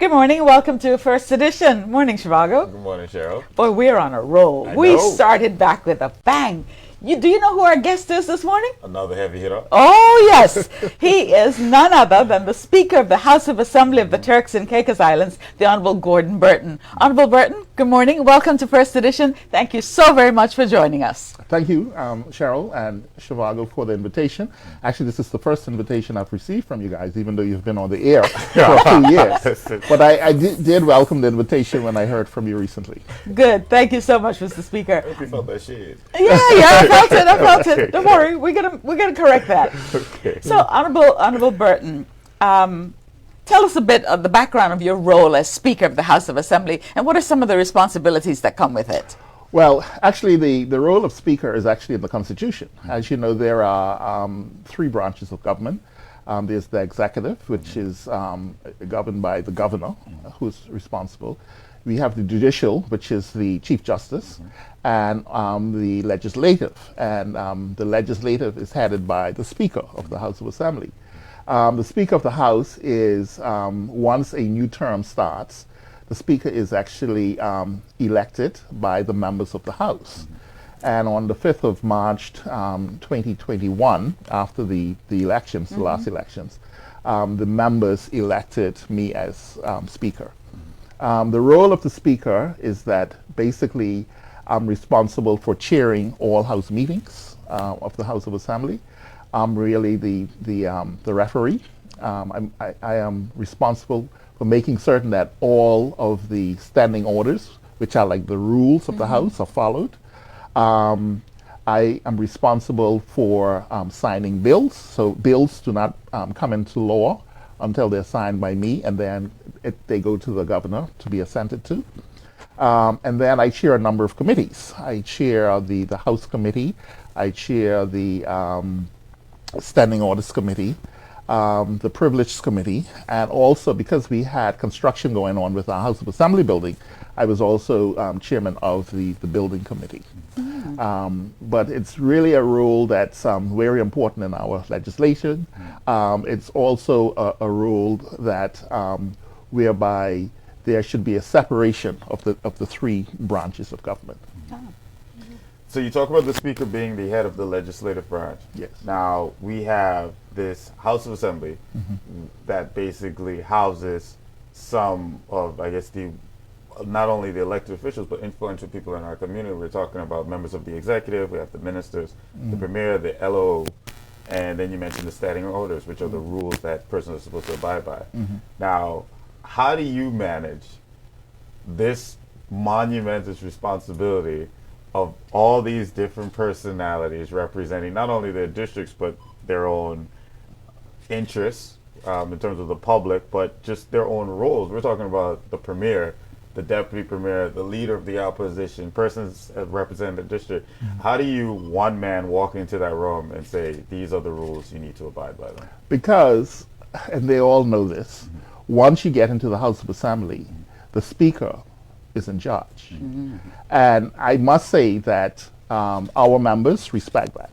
Good morning. Welcome to First Edition. Morning, Shivago. Good morning, Cheryl. Boy, we're on a roll. We started back with a bang. Do you know who our guest is this morning? Another heavy hitter. Oh, yes. He is none other than the Speaker of the House of Assembly of the Turks and Caicos Islands, the Honorable Gordon Burton. Honorable Burton, good morning. Welcome to First Edition. Thank you so very much for joining us. Thank you, Cheryl and Shivago, for the invitation. Actually, this is the first invitation I've received from you guys, even though you've been on the air for 2 years. But I did welcome the invitation when I heard from you recently. Good. Thank you so much, Mr. Speaker. I hope you felt that shit. Yeah, I felt it. Don't worry, we're gonna correct that. Okay. So, Honorable Burton, tell us a bit of the background of your role as Speaker of the House of Assembly, and what are some of the responsibilities that come with it? Well, actually, the role of Speaker is actually in the Constitution. As you know, there are 3 branches of government. There's the executive, which is governed by the governor, who's responsible. We have the judicial, which is the Chief Justice, and the legislative. And the legislative is headed by the Speaker of the House of Assembly. The Speaker of the House is, once a new term starts, the Speaker is actually elected by the members of the House. And on the 5th of March 2021, after the elections, the last elections, the members elected me as Speaker. The role of the Speaker is that basically I'm responsible for chairing all House meetings of the House of Assembly. I'm really the referee. I am responsible for making certain that all of the standing orders, which are like the rules of the House, are followed. I am responsible for signing bills. So bills do not come into law until they're signed by me, and then they go to the governor to be assented to. And then I chair a number of committees. I chair the House Committee. I chair the Standing Orders Committee, the Privileged Committee, and also because we had construction going on with our House of Assembly building, I was also chairman of the Building Committee. But it's really a role that's very important in our legislation. It's also a role that whereby there should be a separation of the 3 branches of government. So you talk about the Speaker being the head of the legislative branch. Yes. Now, we have this House of Assembly that basically houses some of, I guess, not only the elected officials, but influential people in our community. We're talking about members of the executive, we have the ministers, the premier, the LO, and then you mentioned the standing orders, which are the rules that persons are supposed to abide by. Now, how do you manage this monumentous responsibility of all these different personalities representing not only their districts, but their own interests in terms of the public, but just their own roles? We're talking about the premier, the deputy premier, the leader of the opposition, persons that represent the district. How do you, one man, walk into that room and say, these are the rules, you need to abide by them? Because, and they all know this, once you get into the House of Assembly, the Speaker is in charge. And I must say that our members respect that.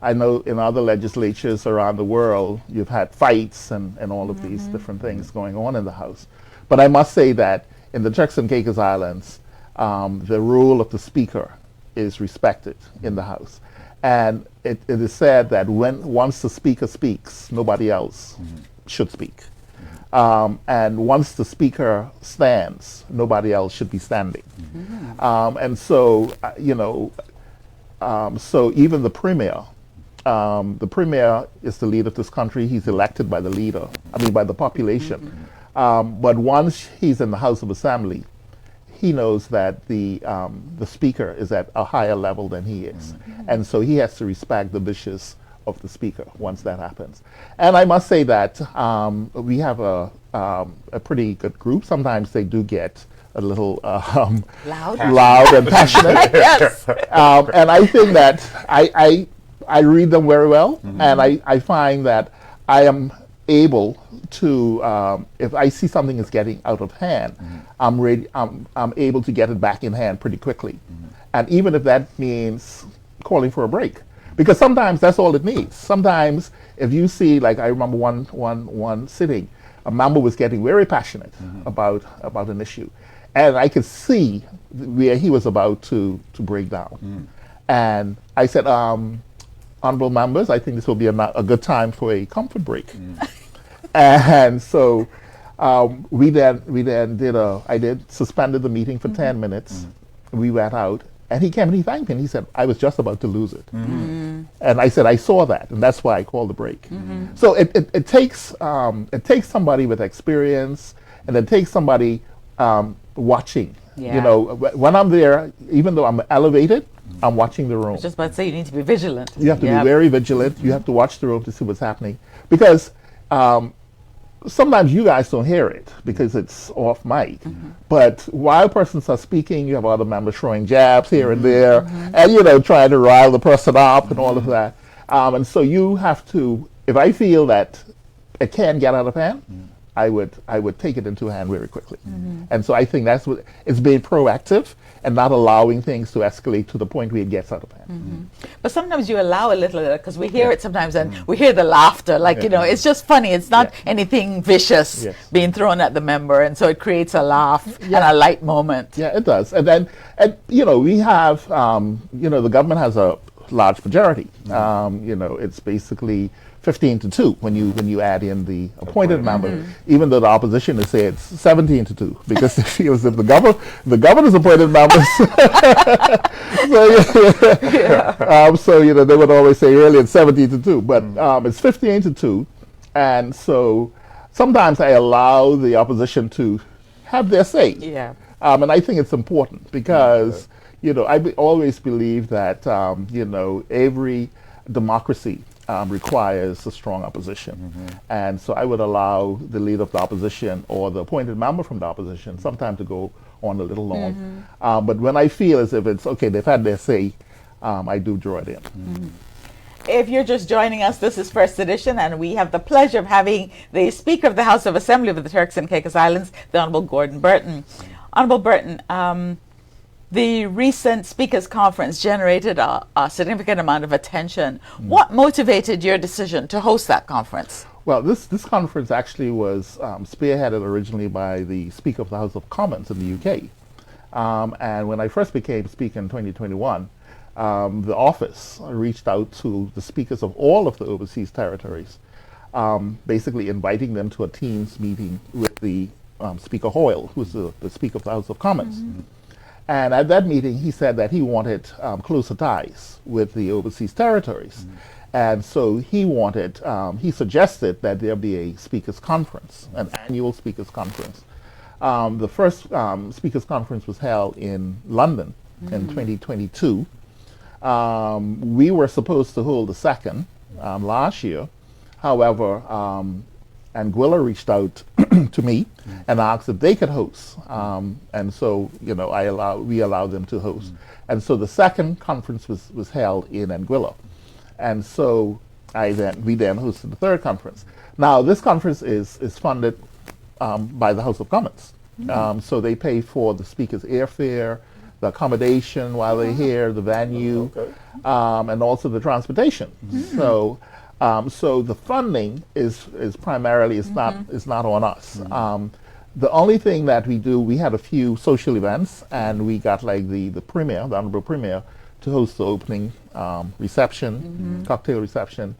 I know in other legislatures around the world, you've had fights and all of these different things going on in the House. But I must say that in the Turks and Caicos Islands, the role of the Speaker is respected in the House. And it is said that once the Speaker speaks, nobody else should speak. And once the Speaker stands, nobody else should be standing. And so, so even the Premier is the leader of this country. He's elected by by the population. But once he's in the House of Assembly, he knows that the Speaker is at a higher level than he is. And so he has to respect the wishes of the Speaker once that happens. And I must say that we have a pretty good group. Sometimes they do get a little loud and passionate. Yes. And I think that I read them very well, and I find that I am able to, if I see something is getting out of hand, I'm able to get it back in hand pretty quickly. And even if that means calling for a break. Because sometimes that's all it needs. Sometimes if you see, like I remember one sitting, a member was getting very passionate about an issue, and I could see where he was about to break down. And I said, honorable members, I think this will be a good time for a comfort break. And so we then suspended the meeting for 10 minutes. We went out, and he came and he thanked me, and he said, I was just about to lose it. And I said, I saw that, and that's why I called the break. So it takes somebody with experience, and it takes somebody watching. Yeah. You know, when I'm there, even though I'm elevated, I'm watching the room. I was just about to say, you need to be vigilant. You have to be very vigilant. You have to watch the room to see what's happening, because sometimes you guys don't hear it because it's off mic. But while persons are speaking, you have other members throwing jabs here and there, and trying to rile the person up and all of that. And so you have to. If I feel that it can get out of hand, I would take it into hand very quickly. And so I think that's what it's being proactive and not allowing things to escalate to the point where it gets out of hand. But sometimes you allow a little, because we hear it sometimes, and we hear the laughter, like, it's just funny. It's not anything vicious being thrown at the member, and so it creates a laugh and a light moment. Yeah, it does. And then, we have, the government has a large majority. It's basically 15-2 when you add in the appointed member, even though the opposition has said it's 17-2 because they feel as if the governor's appointed members. So they would always say really it's 17-2, but it's 15-2, and so sometimes I allow the opposition to have their say. Yeah. And I think it's important because I always believe that every democracy requires a strong opposition. And so I would allow the leader of the opposition or the appointed member from the opposition sometimes to go on a little long. But when I feel as if it's okay, they've had their say, I do draw it in. If you're just joining us, this is First Edition, and we have the pleasure of having the Speaker of the House of Assembly of the Turks and Caicos Islands, the Honorable Gordon Burton. Honorable Burton, the recent Speakers Conference generated a significant amount of attention. What motivated your decision to host that conference? Well, this conference actually was spearheaded originally by the Speaker of the House of Commons in the UK. And when I first became Speaker in 2021, the office reached out to the speakers of all of the overseas territories, basically inviting them to a Teams meeting with the Speaker Hoyle, who's the Speaker of the House of Commons. And at that meeting, he said that he wanted closer ties with the overseas territories. And so he suggested that there be a speakers conference, an annual speakers conference. The first speakers conference was held in London in 2022. We were supposed to hold the second last year. However, Anguilla reached out to me and asked if they could host. And so, we allowed them to host. And so the second conference was held in Anguilla. And so we then hosted the third conference. Now, this conference is funded by the House of Commons. So they pay for the speaker's airfare, the accommodation while they're here, the venue, and also the transportation. So the funding is primarily not on us. The only thing that we do, we had a few social events, and we got like the premier, the Honorable Premier, to host the opening reception, cocktail reception.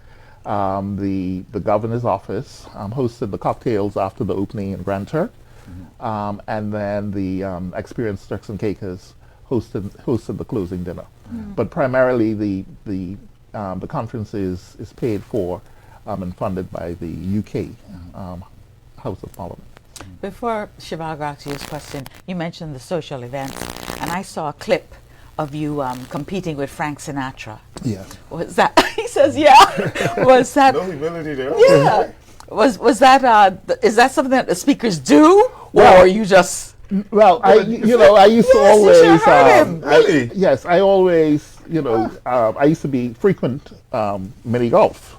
The governor's office hosted the cocktails after the opening in Grand Turk, and then the experienced Turks and Caicos hosted the closing dinner. But primarily the conference is paid for and funded by the UK House of Parliament. Before Shivago asks you this question, you mentioned the social events, and I saw a clip of you competing with Frank Sinatra. Yeah. Was that? He says, yeah. Was that? No humility there. Yeah. Was that? Is that something that the speakers do, Well, or you just? Well, I used to always. You should have him. Really? Yes, I always. I used to be frequent mini golf.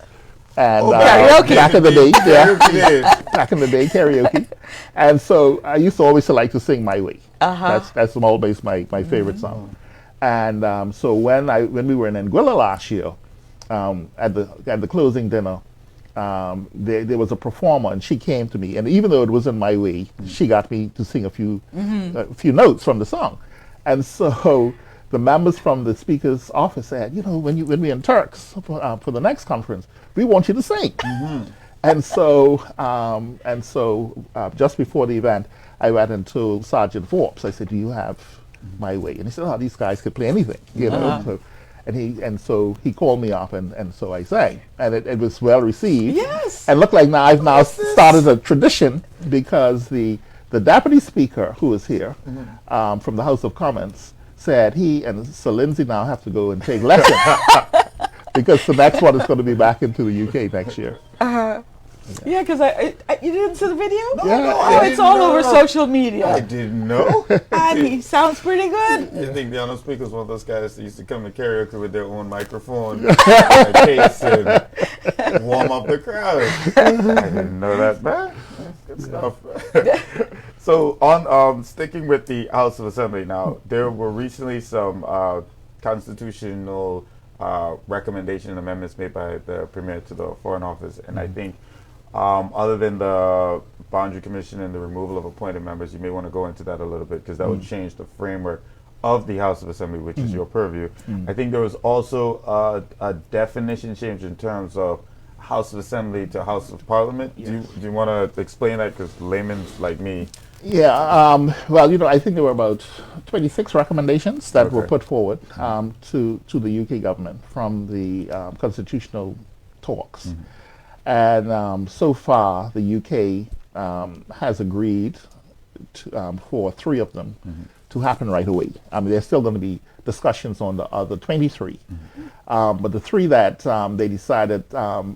And karaoke. back in the day, Yeah. back in the day, karaoke. And so I used to always like to sing My Way. That's always my favorite song. And so when we were in Anguilla last year, at the closing dinner, there was a performer, and she came to me, and even though it wasn't my way, she got me to sing a few notes from the song. And so the members from the speaker's office said, when we're in Turks for the next conference, we want you to sing. And so just before the event, I went and told Sergeant Forbes. I said, "Do you have my way?" And he said, "Oh, these guys could play anything, So, so he called me up, and so I sang, and it was well received. Yes. And looked like I've now started a tradition, because the deputy speaker who is here from the House of Commons said he and Sir Lindsay now have to go and take lessons because the next one is going to be back into the UK next year. Yeah, because you didn't see the video? No, it's all over social media. I didn't know. And he sounds pretty good. You think the honored speaker is one of those guys that used to come to karaoke with their own microphone and a case and warm up the crowd? I didn't know that, man. That's good stuff. So on sticking with the House of Assembly now, there were recently some constitutional recommendation and amendments made by the Premier to the Foreign Office, and I think other than the Boundary Commission and the removal of appointed members, you may want to go into that a little bit, because that would change the framework of the House of Assembly, which is your purview. I think there was also a definition change in terms of House of Assembly to House of Parliament. Yes. Do you want to explain that? Because laymen like me. Yeah, well, I think there were about 26 recommendations that were put forward to the UK government from the constitutional talks. And so far, the UK has agreed for 3 of them to happen right away. I mean, there's still going to be discussions on the other 23. But the 3 that they decided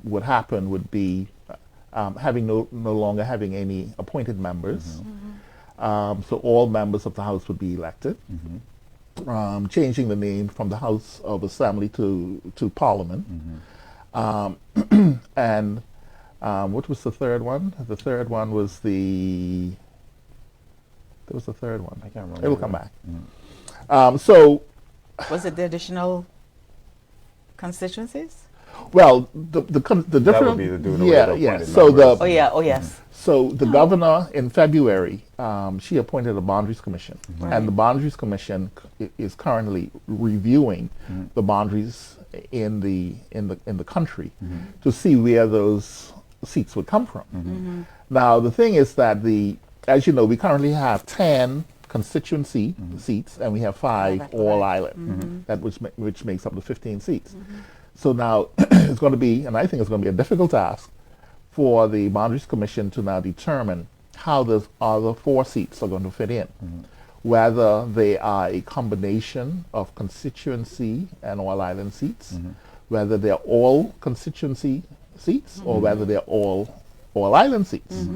would happen would be having no longer having any appointed members. So all members of the House would be elected. Changing the name from the House of Assembly to Parliament. And what was the third one? The third one was there was the third one. I can't remember. It will come back. So, Was it the additional constituencies? well, the different. That would be the doing away with the yeah. appointed So members. Oh yes. So the governor in February, she appointed a boundaries commission, and the boundaries commission is currently reviewing the boundaries in the country to see where those seats would come from. Now the thing is that as you know, we currently have 10 constituency seats, and we have 5 all island, that which makes up the 15 seats. So now it's going to be, and I think it's going to be a difficult task for the Boundaries Commission to now determine how those other 4 seats are going to fit in. Whether they are a combination of constituency and all island seats, whether they're all constituency seats, or whether they're all island seats.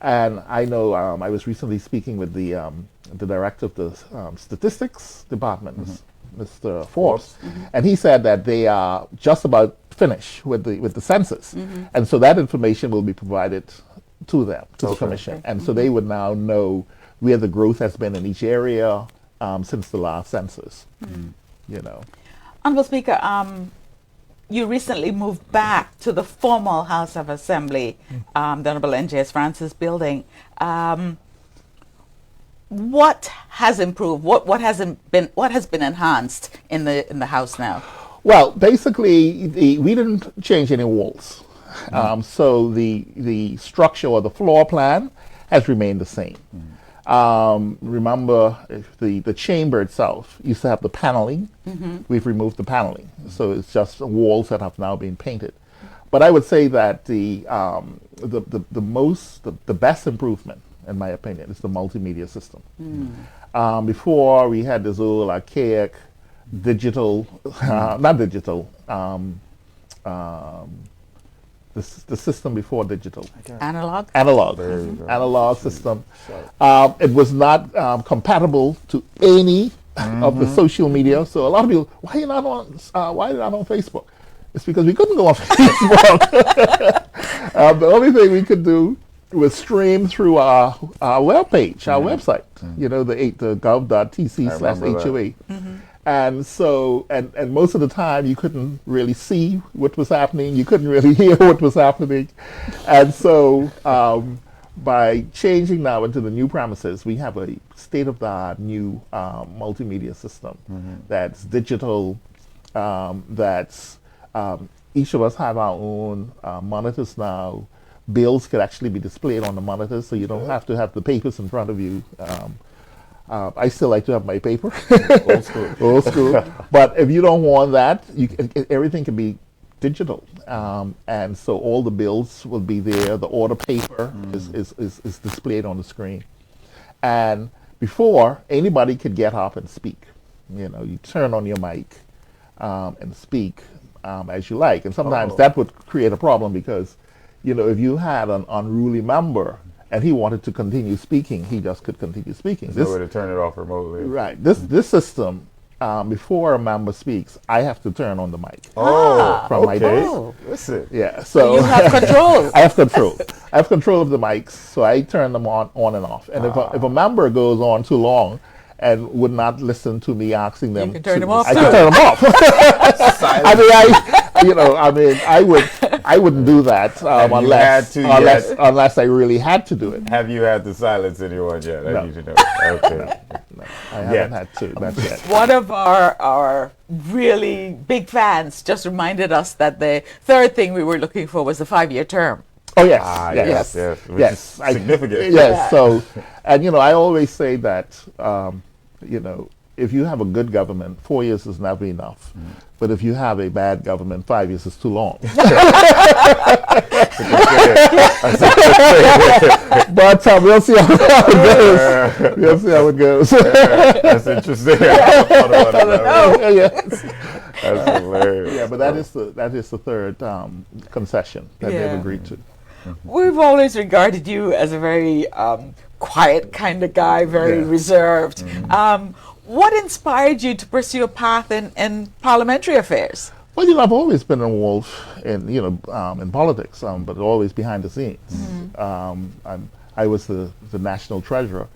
And I know I was recently speaking with the director of the statistics department, Mr. Forbes, and he said that they are just about finished with the census, and so that information will be provided to them, to the commission, and so they would now know where the growth has been in each area since the last census. Honourable Speaker, you recently moved back to the formal House of Assembly, the Honourable N.J.S. Francis building. What has improved? What has been enhanced in the House now? Well, basically, we didn't change any walls, so the structure or the floor plan has remained the same. Remember, the chamber itself used to have the paneling. We've removed the paneling, so it's just walls that have now been painted. But I would say that the best improvement, in my opinion, is the multimedia system. Before, we had this old archaic digital, not digital, the system before digital. Analog? Analog system. It was not compatible to any of the social media. So a lot of people, why are you not on Facebook? It's because we couldn't go on Facebook. The only thing we could do was stream through our webpage, our website, the gov.tc/HOA. And so, and most of the time you couldn't really see what was happening, you couldn't really hear what was happening. And so, by changing now into the new premises, we have a state-of-the-art new multimedia system that's digital, that's each of us have our own monitors now. Bills could actually be displayed on the monitors, so you don't have to have the papers in front of you. I still like to have my paper. Old school. Old school. But if you don't want that, everything can be digital. And so all the bills will be there. The order paper is displayed on the screen. And before, anybody could get up and speak. You know, you turn on your mic and speak as you like. And sometimes that would create a problem because, you know, if you had an unruly member and he wanted to continue speaking, he just could continue speaking. There's no way to turn it off remotely. Right. This system, before a member speaks, I have to turn on the mic. From my okay. desk. Listen. Yeah. So You have control. I have control. I have control of the mics, so I turn them on and off. And if a member goes on too long and would not listen to me asking them, You can turn them off I too. can turn them off. I mean, I wouldn't do that unless I really had to do it. Have you had to silence anyone yet? I No. need to know. Okay. No, I haven't had to. Not yet. One of our really big fans just reminded us that the third thing we were looking for was a 5-year term. Oh yes, Yes. Which is significant. Yes. So, and you know, I always say that you know, if you have a good government, 4 years is never enough. But if you have a bad government, 5 years is too long. But we'll see how it goes. We'll see how it goes. That's interesting. I thought about that. Yes. That's hilarious. Yeah, but that is the third concession that they've agreed to. We've always regarded you as a very quiet kind of guy, very Yeah. reserved. What inspired you to pursue a path in parliamentary affairs? Well, you know, I've always been involved in, you know, in politics, but always behind the scenes. I was the national treasurer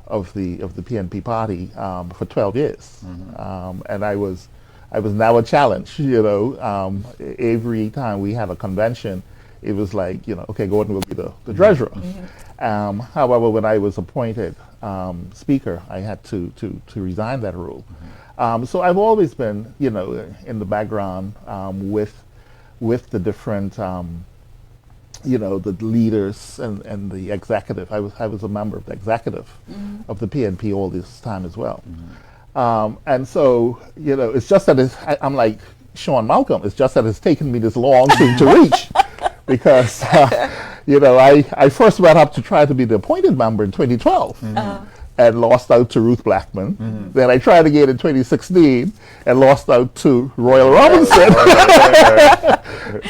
of the PNP party for 12 years, and I was now a challenge. You know, every time we had a convention, it was like, you know, okay, Gordon will be the treasurer. However, when I was appointed speaker, I had to resign that role. So I've always been, you know, in the background with the different, you know, the leaders and the executive. I was a member of the executive of the PNP all this time as well. And so, you know, it's just that I'm like Sean Malcolm. It's just that it's taken me this long to reach. Because, you know, I first went up to try to be the appointed member in 2012 and lost out to Ruth Blackman. Then I tried again in 2016 and lost out to Royal Robinson.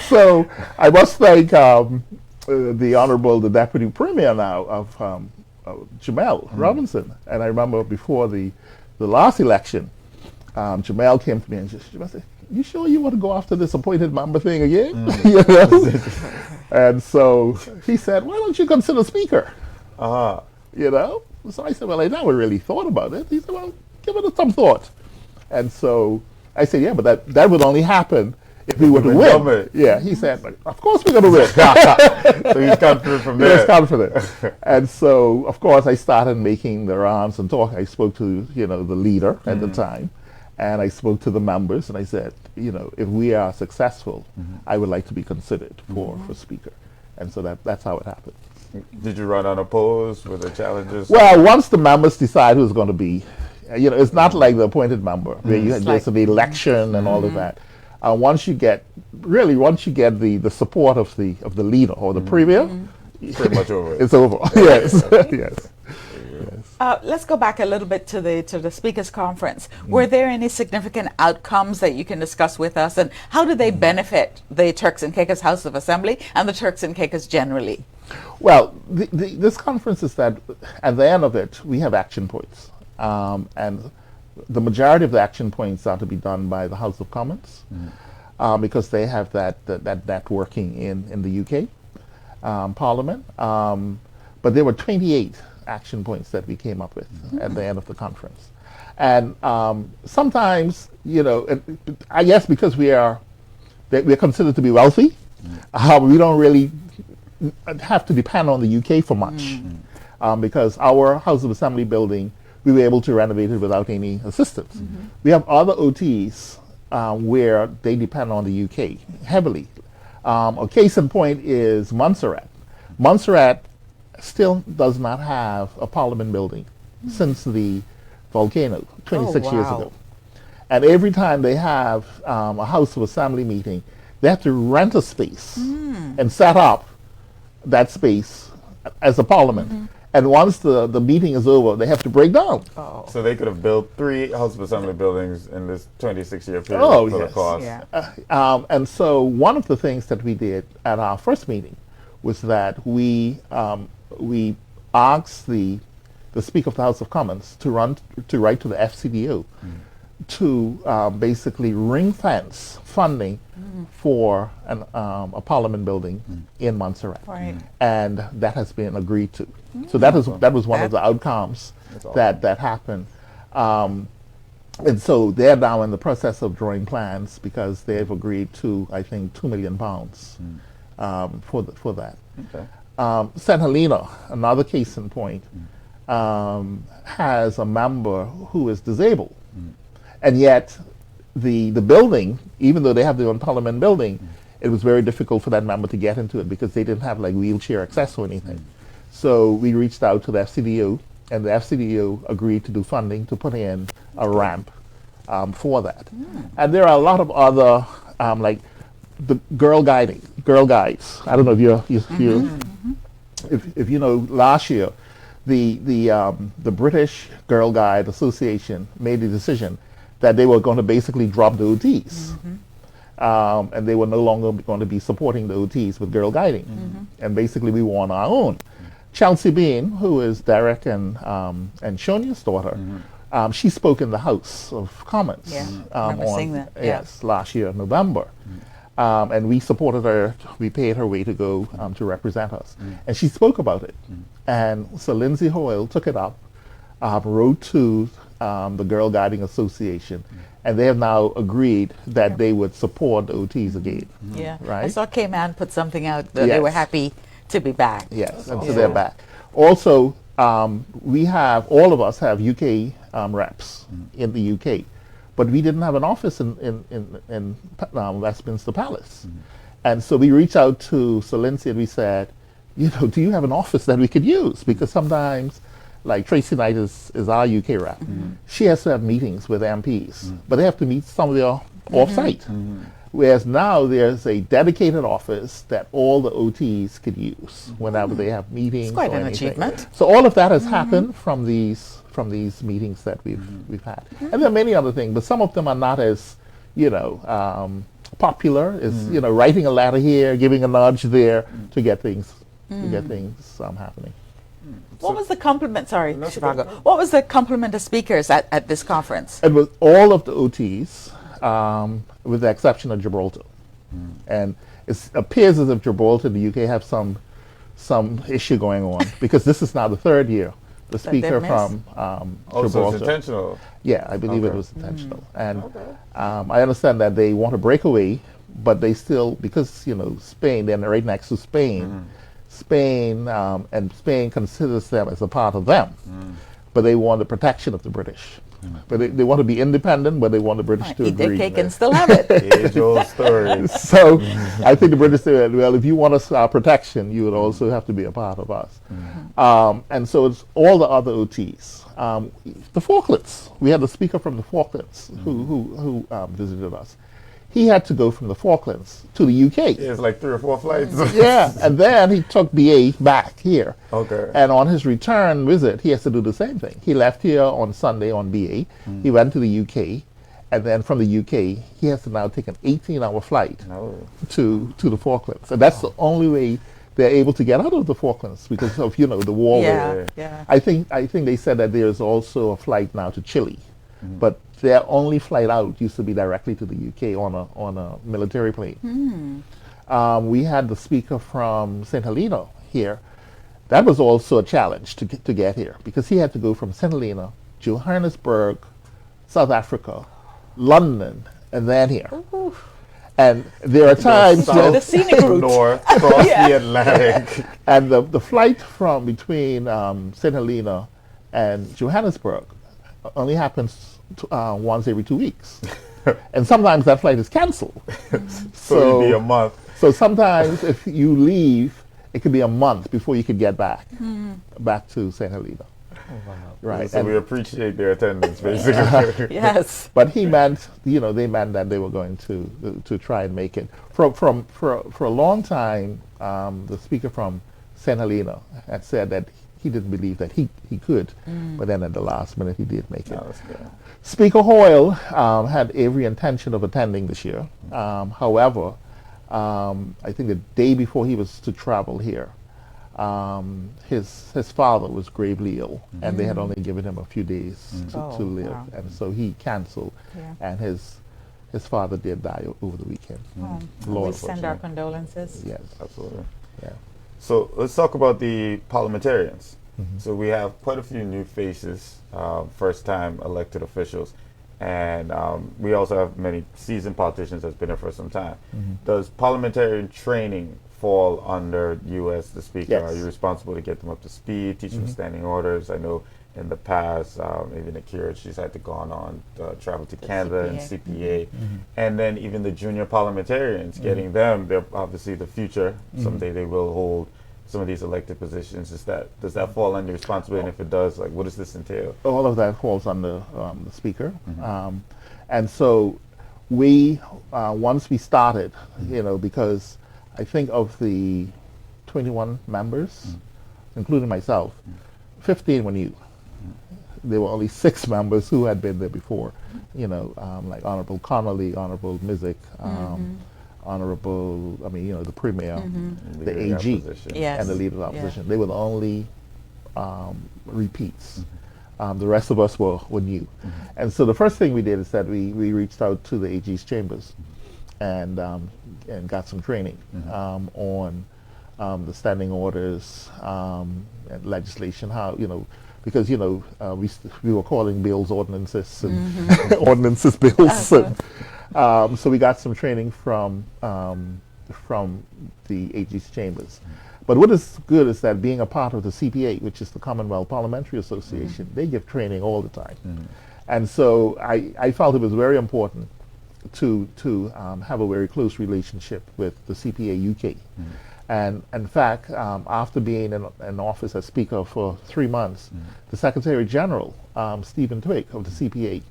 So I must thank the Honorable, the Deputy Premier now of Jamel Robinson. And I remember before the last election, Jamel came to me and she said, "You sure you want to go after this appointed member thing again?" You know? And so he said, "Why don't you consider speaker?" You know? So I said, "Well, I never really thought about it." He said, "Well, give it some thought." And so I said, "Yeah, but that would only happen if we were to win." Government. Yeah, he said, "Of course we're going to win." So he's confident from He there. was confident. And so, of course, I started making the rounds and talk. I spoke to, you know, the leader at the time. And I spoke to the members and I said, you know, if we are successful, I would like to be considered for speaker. And so that's how it happened. Did you run unopposed with the challenges? Well, once the members decide who's going to be, you know, it's not like the appointed member where there's an election and all of that. Once you get the support of the leader or the premier, Pretty much over. it's over. Yes, yes. Let's go back a little bit to the speakers conference. Were there any significant outcomes that you can discuss with us, and how do they benefit the Turks and Caicos House of Assembly and the Turks and Caicos generally? Well, this conference is that at the end of it, we have action points. And the majority of the action points are to be done by the House of Commons because they have that networking in the UK Parliament. But there were 28 action points that we came up with at the end of the conference. And sometimes, I guess because we're considered to be wealthy, we don't really have to depend on the UK for much. Because our House of Assembly building, we were able to renovate it without any assistance. We have other OTs where they depend on the UK heavily. A case in point is Montserrat. Montserrat still does not have a parliament building since the volcano 26 years wow. ago. And every time they have a House of Assembly meeting, they have to rent a space and set up that space as a parliament. And once the meeting is over, they have to break down. Oh. So they could have built 3 House of Assembly buildings in this 26-year period Oh, for the yes. cost. Yeah. And so one of the things that we did at our first meeting was that we asked the Speaker of the House of Commons to write to the FCDO to basically ring fence funding for a parliament building in Montserrat. Right. And that has been agreed to. So that was one of the outcomes That's awesome. that happened. And so they're now in the process of drawing plans because they've agreed to, I think, £2 million for that. Okay. St. Helena, another case in point, has a member who is disabled. And yet the building, even though they have their own parliament building, it was very difficult for that member to get into it because they didn't have like wheelchair access or anything. So we reached out to the FCDO, and the FCDO agreed to do funding to put in a ramp for that. And there are a lot of other, like the girl guides. I don't know if you know, last year, the British Girl Guide Association made the decision that they were going to basically drop the OTs. And they were no longer going to be supporting the OTs with girl guiding. And basically we were on our own. Chelsea Bean, who is Derek and Shonia's daughter, she spoke in the House of Commons. Yeah, I remember seeing that. Yeah. Yes, last year in November. And we supported her, we paid her way to go to represent us. And she spoke about it. And so Lindsay Hoyle took it up, wrote to the Girl Guiding Association, and they have now agreed that they would support the OTs again. Yeah. Right? I saw K-Man put something out that they were Yes. happy to be back. Yes, and so Yeah. they're back. Also, we have, all of us have UK reps in the UK, but we didn't have an office in Westminster Palace. And so we reached out to Sir Lindsay and we said, do you have an office that we could use? Because sometimes, like Tracy Knight is our UK rep, she has to have meetings with MPs, but they have to meet somewhere off-site. Whereas now there's a dedicated office that all the OTs could use whenever they have meetings. It's quite or an anything. achievement. So all of that has happened from these meetings that we've had, and there are many other things, but some of them are not as popular as writing a letter here, giving a nudge there to get things happening. What was the compliment? Sorry, No, Chicago. What was the complement of speakers at this conference? It was all of the OTs, with the exception of Gibraltar. And it appears as if Gibraltar and the UK have some issue going on because this is now the third year. The speaker missed? from So it's Gibraltar. intentional. Yeah, I believe it Okay. was intentional. And I understand that they want to break away, but they still, because, Spain, they're right next to Spain. Spain considers them as a part of them, but they want the protection of the British. But they want to be independent, but they want the British to Eat their agree. cake and still have it. Age-old story. So I think the British said, well, if you want us our protection, you would also have to be a part of us. And so it's all the other OTs. The Falklands, we had a speaker from the Falklands who visited us. He had to go from the Falklands to the UK. It's like 3 or 4 flights. Yeah, and then he took BA back here. Okay. And on his return visit, he has to do the same thing. He left here on Sunday on BA. He went to the UK, and then from the UK, he has to now take an 18-hour flight No. to the Falklands. And that's the only way they're able to get out of the Falklands because of the war. Yeah, yeah. I think they said that there's also a flight now to Chile, but their only flight out used to be directly to the UK on a military plane. We had the speaker from St. Helena here. That was also a challenge to get here because he had to go from St. Helena Johannesburg, South Africa, London, and then here. Ooh. And there are times The when, scenic to route. north, across the Atlantic. and the flight from between St. Helena and Johannesburg only happens once every 2 weeks. And sometimes that flight is canceled. So it'd be a month. So sometimes if you leave, it could be a month before you could get back to St. Helena. Right. So And- we appreciate their attendance, basically. Yes. but he meant, they meant that they were going to try and make it. For a long time, the speaker from St. Helena had said that he didn't believe that he could, but then at the last minute he did make it. No, that's good. Speaker Hoyle had every intention of attending this year. However, I think the day before he was to travel here, his father was gravely ill, and they had only given him a few days to live, wow. and so he canceled, Yeah. and his father did die over the weekend. We Lord, send our condolences. yes, Absolutely. yeah. So let's talk about the parliamentarians. So we have quite a few new faces, first-time elected officials, and we also have many seasoned politicians that's been there for some time. Does parliamentarian training fall under you as the speaker? Yes. Are you responsible to get them up to speed, teach them standing orders? I know in the past, even Akira, she's had to go on travel to Canada and CPA. And then even the junior parliamentarians, getting them, they're obviously the future. Someday they will hold some of these elected positions. Does that fall under responsibility? And if it does, like, what does this entail? All of that falls under the speaker, and so we once we started, because I think of the 21 members, including myself, 15 were new. There were only 6 members who had been there before, like Honorable Connolly, Honorable Mizik, Honorable, the Premier, the Leader of the AG, opposition. Yes. and the Leader of the Yeah. Opposition. They were the only repeats. The rest of us were new. And so the first thing we did is that we reached out to the AG's chambers and got some training on the standing orders and legislation, how, because, we were calling bills ordinances and ordinances bills. So we got some training from the AG's chambers. But what is good is that being a part of the CPA, which is the Commonwealth Parliamentary Association, they give training all the time. And so I felt it was very important to have a very close relationship with the CPA UK. And in fact, after being in office as Speaker for 3 months, the Secretary General, Stephen Twigg of the CPA,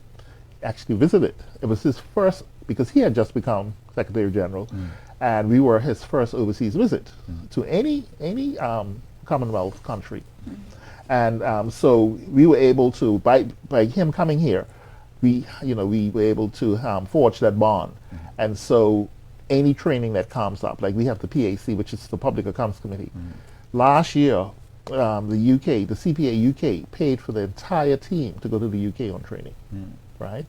actually visited. It was his first, because he had just become Secretary General, and we were his first overseas visit to any Commonwealth country. And so we were able to, by him coming here, we were able to forge that bond. And so any training that comes up, like we have the PAC, which is the Public Accounts Committee. Last year, the CPA UK paid for the entire team to go to the UK on training, right?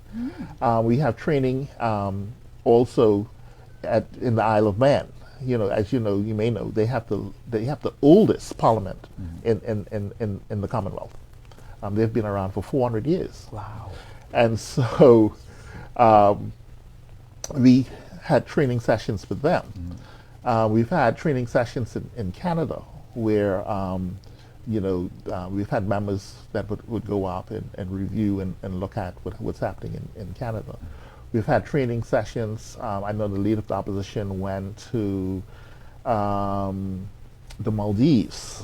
We have training also in the Isle of Man. As you may know, they have the oldest parliament in the Commonwealth. They've been around for 400 years. Wow. And so we had training sessions with them. We've had training sessions in Canada where we've had members that would go up and review and look at what's happening in Canada. We've had training sessions. I know the Leader of the Opposition went to the Maldives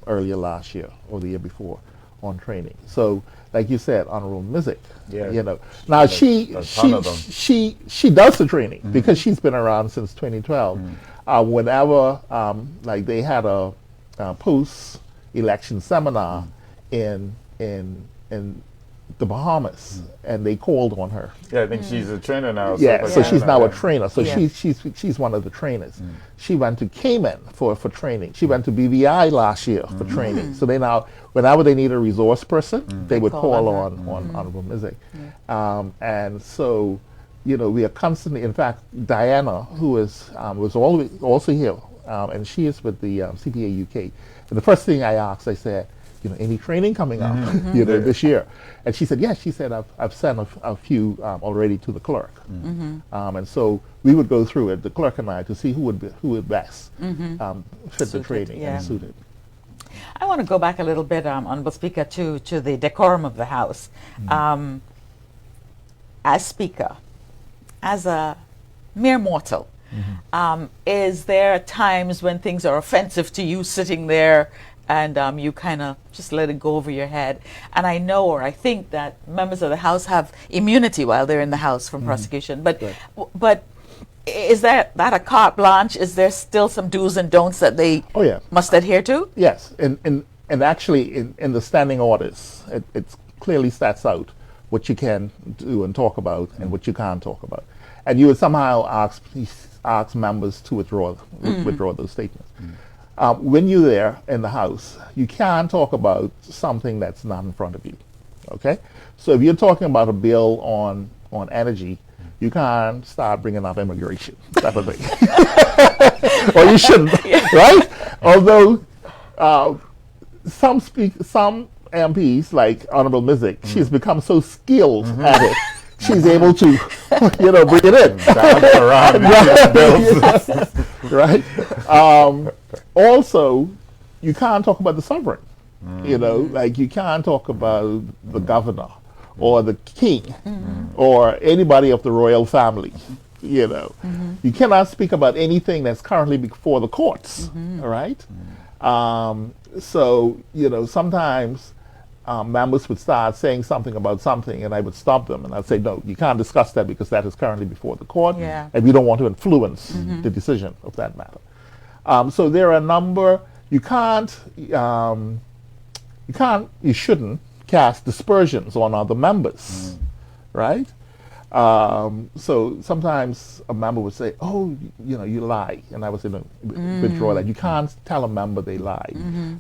earlier last year or the year before on training. So, like you said, Honorable Mizik, Yeah. now A she ton of them. she does the training because she's been around since 2012. Whenever like they had a post-election seminar in the Bahamas, and they called on her. Yeah, I think she's a trainer now. Yeah, so she's now a trainer. trainer. So Yeah. she's one of the trainers. She went to Cayman for training. She went to BVI last year for training. So they now, whenever they need a resource person, they would call call on on Honorable Mizik. And so, we are constantly. In fact, Diana, who was always also here, and she is with the CPA UK. And the first thing I asked, I said, any training coming up, this year? And she said, yes. She said, I've sent a few already to the clerk. And so we would go through it, the clerk and I, to see who would best fit the training and suit it. I want to go back a little bit, Honorable Speaker, to the decorum of the House. As Speaker, as a mere mortal, is there times when things are offensive to you sitting there and you kind of just let it go over your head? And I know, or I think, that members of the House have immunity while they're in the House from prosecution. But but is that a carte blanche? Is there still some do's and don'ts that they must adhere to? Yes, and actually in the standing orders, it clearly stats out what you can do and talk about and what you can't talk about. And you would somehow ask members to withdraw those statements. When you're there in the House, you can't talk about something that's not in front of you. Okay? So if you're talking about a bill on energy, you can't start bringing up immigration, type of thing. Or you shouldn't, right? Although some MPs, like Honorable Mizik, she's become so skilled at it, she's able to, bring it in. Right? Also, you can't talk about the sovereign. Like you can't talk about the governor or the king or anybody of the royal family. You cannot speak about anything that's currently before the courts. All right? So, sometimes members would start saying something about something, and I would stop them, and I'd say, no, you can't discuss that because that is currently before the court, and we don't want to influence the decision of that matter. So there are a number. You shouldn't cast dispersions on other members, right? So sometimes a member would say, oh, you lie. And I would say, no, withdraw that. You can't tell a member they lie.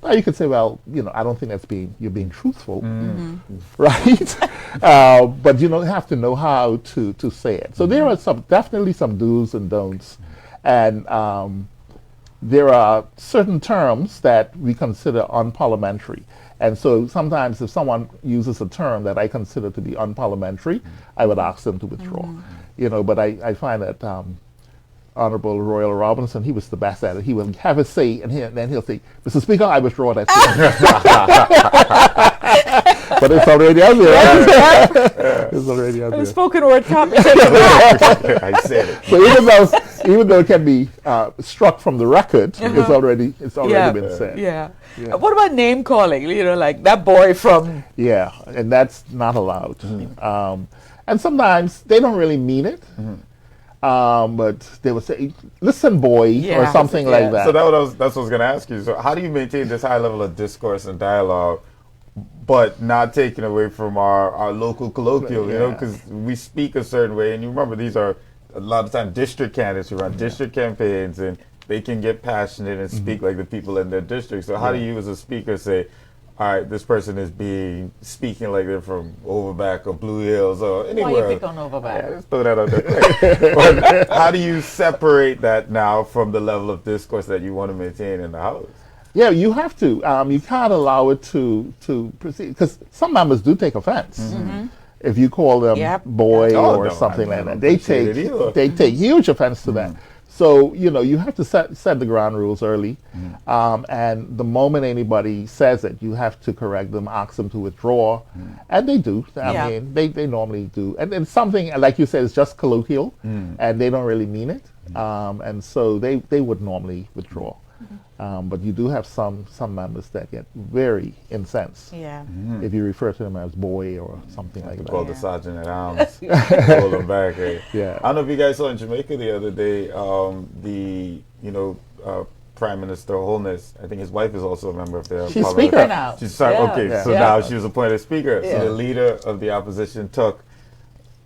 Now you could say, well, I don't think you're being truthful, right? But you have to know how to say it. So there are definitely some do's and don'ts. And there are certain terms that we consider unparliamentary. And so sometimes if someone uses a term that I consider to be unparliamentary, I would ask them to withdraw. But I find that Honorable Royal Robinson, he was the best at it. He would have a say, and then he'll say, Mr. Speaker, I withdraw that statement. But it's already out there. It's already out there. The spoken word copy. I said it. So even though it can be struck from the record, it's already been said. Yeah. What about name calling? Like that boy from... Yeah, and that's not allowed. And sometimes they don't really mean it. But they would say, listen, boy, or something like that. So that's what I was going to ask you. So how do you maintain this high level of discourse and dialogue, but not taking away from our local colloquial, because we speak a certain way. And you remember, these are a lot of times district candidates who run district campaigns, and they can get passionate and speak like the people in their district. So how do you as a speaker say, all right, this person is speaking like they're from Overback or Blue Hills or anywhere. Why you pick on Overback? Yeah, just throw that out there. But how do you separate that now from the level of discourse that you want to maintain in the House? Yeah, you have to. You can't allow it to proceed, because some members do take offense. If you call them boy or something like that, they take huge offense to that. So, you have to set the ground rules early. And the moment anybody says it, you have to correct them, ask them to withdraw. And they do. I mean, they normally do. And then something, like you said, is just colloquial, and they don't really mean it. And so they would normally withdraw. But you do have some members that get very incensed if you refer to them as boy or something like that. Call the sergeant at arms, pull them back. Yeah. I don't know if you guys saw in Jamaica the other day, Prime Minister Holness, I think his wife is also a member of the She's speaker now. Now she was appointed speaker. So the leader of the opposition took,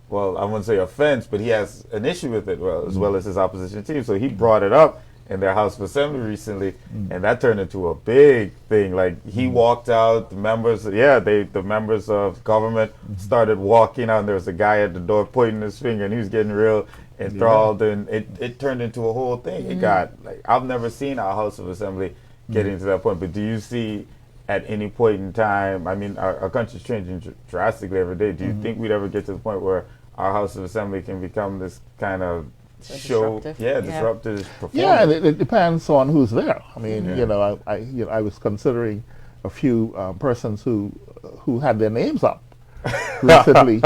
well, I wouldn't say offense, but he has an issue with it, as well as his opposition team. So he brought it up in their House of Assembly recently, and that turned into a big thing. Like, he walked out, the members of government started walking out, and there was a guy at the door pointing his finger, and he was getting real enthralled, and it turned into a whole thing. It got, I've never seen our House of Assembly getting to that point, but do you see at any point in time, I mean, our country's changing drastically every day. Do you think we'd ever get to the point where our House of Assembly can become this kind of show, disruptive performance? Yeah, and it depends on who's there. I mean, I was considering a few persons who had their names up recently,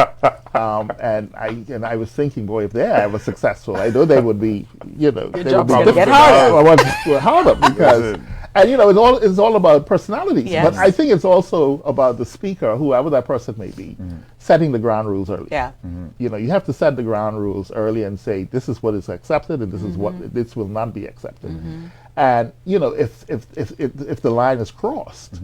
and I was thinking, boy, if they're ever successful, I know they would be, they would be get harder. harder because. And it's all about personalities, but I think it's also about the speaker, whoever that person may be, setting the ground rules early. Yeah. You have to set the ground rules early and say this is what is accepted and this is what this will not be accepted. And if the line is crossed,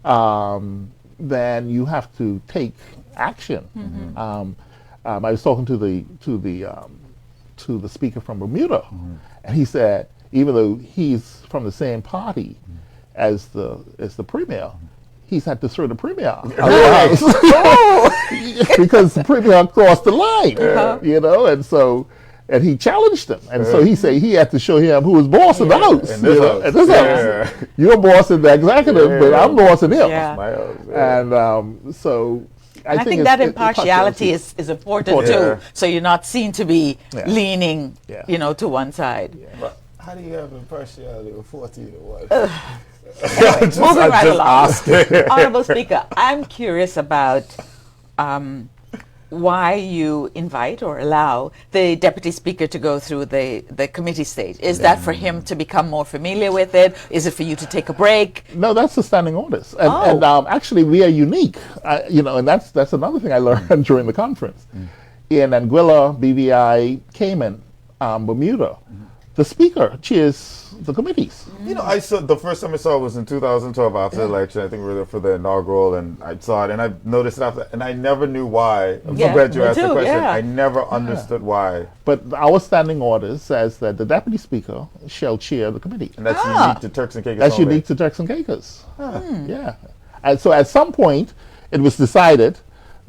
then you have to take action. I was talking to the speaker from Bermuda, and he said, even though he's from the same party as the premier, he's had to throw the premier out of the house because the premier crossed the line, and he challenged him, and so he said he had to show him who was boss in the house. In this house, you're boss in the executive, but I'm boss in him. And so. I think that impartiality is important too, so you're not seen to be leaning, to one side. How do you have impartiality with 14 to 1? Moving right along. Honorable Speaker, I'm curious about why you invite or allow the Deputy Speaker to go through the committee stage. Is that for him to become more familiar with it? Is it for you to take a break? No, that's the standing orders. And actually, we are unique, and that's another thing I learned during the conference. In Anguilla, BVI, Cayman, Bermuda, the Speaker chairs the committees. I saw the first time I saw it was in 2012 after the election. I think we were there for the inaugural, and I saw it, and I noticed it after, and I never knew why. I'm so glad you asked the question. I never understood why. But our standing order says that the Deputy Speaker shall chair the committee. And that's unique to Turks and Caicos. That's unique to Turks and Caicos. Yeah. And so at some point, it was decided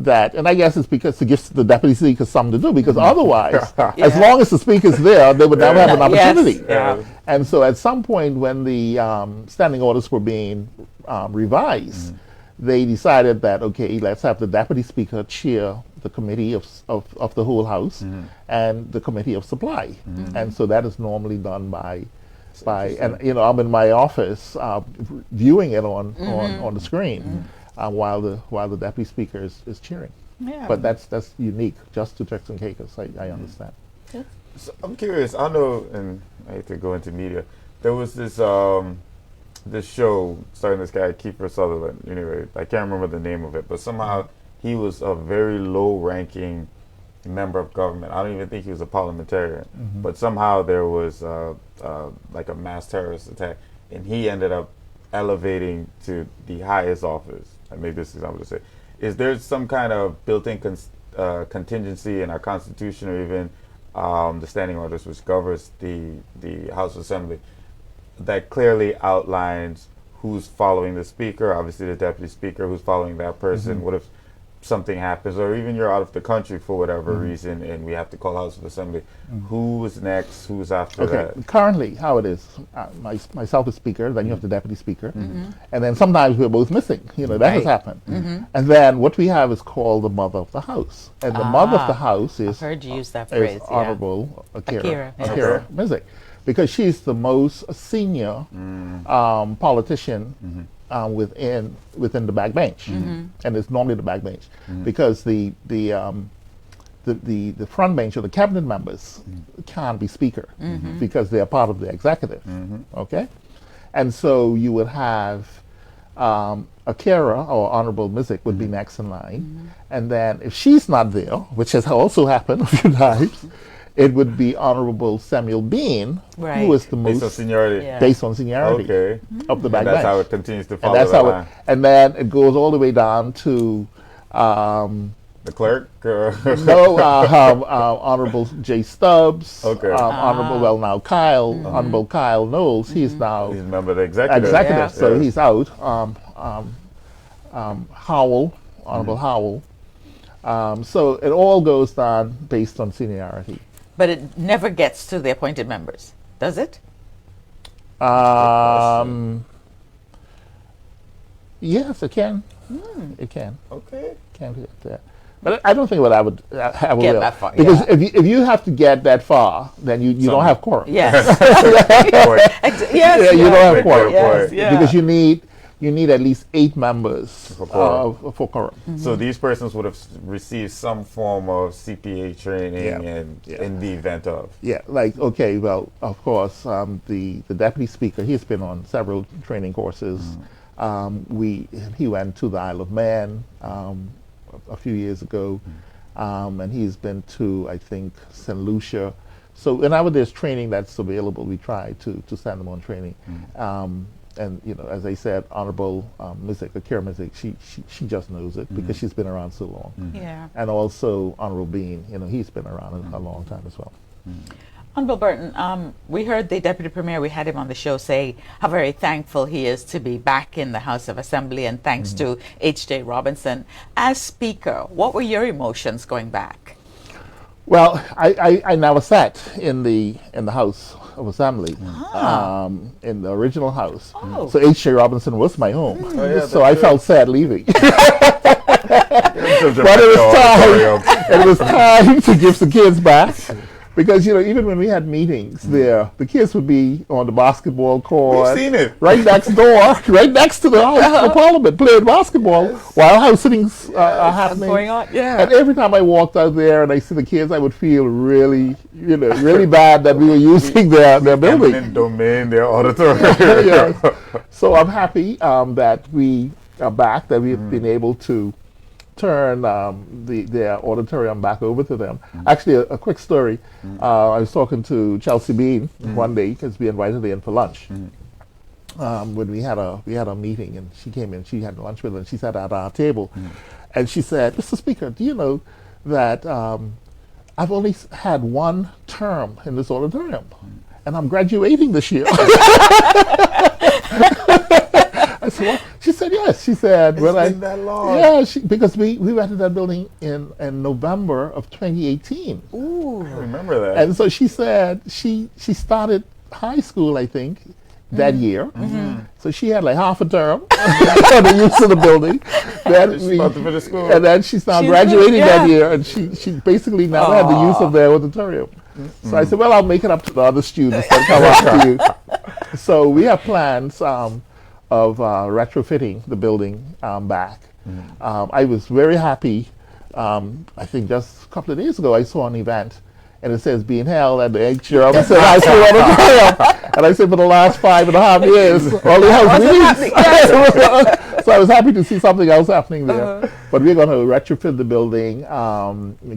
that, and I guess it's because it gives the Deputy Speaker something to do, because otherwise, as long as the Speaker's there, they would never have an opportunity. And so at some point when the standing orders were being revised, they decided that, okay, let's have the Deputy Speaker chair the committee of the whole House and the committee of supply. And so that is normally done by and I'm in my office viewing it on the screen. While the Deputy Speaker is cheering. But that's unique just to Turks and Caicos, I understand. So I'm curious, I know, and I hate to go into media, there was this this show starring this guy, Kiefer Sutherland, anyway, I can't remember the name of it, but somehow he was a very low-ranking member of government. I don't even think he was a parliamentarian, but somehow there was like a mass terrorist attack, and he ended up elevating to the highest office. I made this example to say, is there some kind of built-in contingency in our Constitution, or even the standing orders which governs the House of Assembly, that clearly outlines who's following the Speaker, obviously the Deputy Speaker, who's following that person? What if something happens, or even you're out of the country for whatever reason, and we have to call House of Assembly? Who's next? Who's after that? Currently, how it is, myself as Speaker, then you have the Deputy Speaker, and then sometimes we're both missing. That has happened. And then what we have is called the Mother of the House, and the Mother of the House is, I've heard you use that phrase, Honorable Akira Yes. Mizik, because she's the most senior politician within the backbench, and it's normally the backbench, because the front bench or the cabinet members can't be Speaker because they are part of the executive. Okay, and so you would have Akira, or Honorable Mizik, would be next in line, and then if she's not there, which has also happened a few times, it would be Honorable Samuel Bean, who is the most based on seniority, of the backbench. That's how it continues to follow that line. And then it goes all the way down to the clerk. Honorable J. Stubbs, Honorable Honorable Kyle Knowles. He's now he's a member of the executive. So he's out. Howell, Honorable Howell. So it all goes down based on seniority. But it never gets to the appointed members, does it? Yes, it can. It can. Okay. Can get there. But I don't think what I would have Get will. that far, Because yeah. if you have to get that far, then you don't have quorum. Yes. Point. Yes. Yeah, you don't have Good quorum. point. Yeah. Because you need at least 8 members For quorum. for quorum. So these persons would have received some form of CPA training Yeah. and Yeah. in the event of. Yeah, like, okay, well, of course, the deputy speaker, he's been on several training courses. He went to the Isle of Man a few years ago, and he's been to, I think, St. Lucia. So whenever there's training that's available, we try to send them on training. And as I said, Honorable Akira Mizik, she just knows it because she's been around so long. Yeah. And also Honorable Bean, he's been around a long time as well. Honorable Burton, we heard the Deputy Premier, we had him on the show, say how very thankful he is to be back in the House of Assembly, and thanks to H.J. Robinson. As Speaker, what were your emotions going back? Well, I never sat in the House of Assembly, in the original house. Oh. So H.J. Robinson was my home. Oh, yeah, So I felt sad leaving. But But it was time to give the kids back. Because, even when we had meetings there, the kids would be on the basketball court. We've seen it. Right next door, right next to the House of Parliament, playing basketball while house sittings are happening. Going on, yeah. And every time I walked out there and I see the kids, I would feel really, really bad that we were using their building. Eminent domain, their auditorium. Yes. So I'm happy that we are back, that we've been able to turn their auditorium back over to them. Actually, a quick story. I was talking to Chelsea Bean one day because we invited her in for lunch. When we had a meeting, and she came in, she had lunch with us, and she sat at our table, and she said, "Mr. Speaker, do you know that I've only had one term in this auditorium, and I'm graduating this year?" I said, "What?" She said, "Yes." She said, It's been that long. Yeah, because we rented that building in November of 2018. Ooh. I remember that. And so she said she started high school, I think, that year. So she had like half a term on the use of the building. Then She's about to finish school. and then she's now She's graduating yeah. that year, and she basically now had the use of their auditorium. So I said, well, I'll make it up to the other students that come after you. So we have plans of retrofitting the building back. I was very happy. I think just a couple of days ago, I saw an event, and it says being held at the H.J. Robinson High School auditorium. And I said, for the last 5.5 years, all they have meetings. So I was happy to see something else happening there. But we're going to retrofit the building,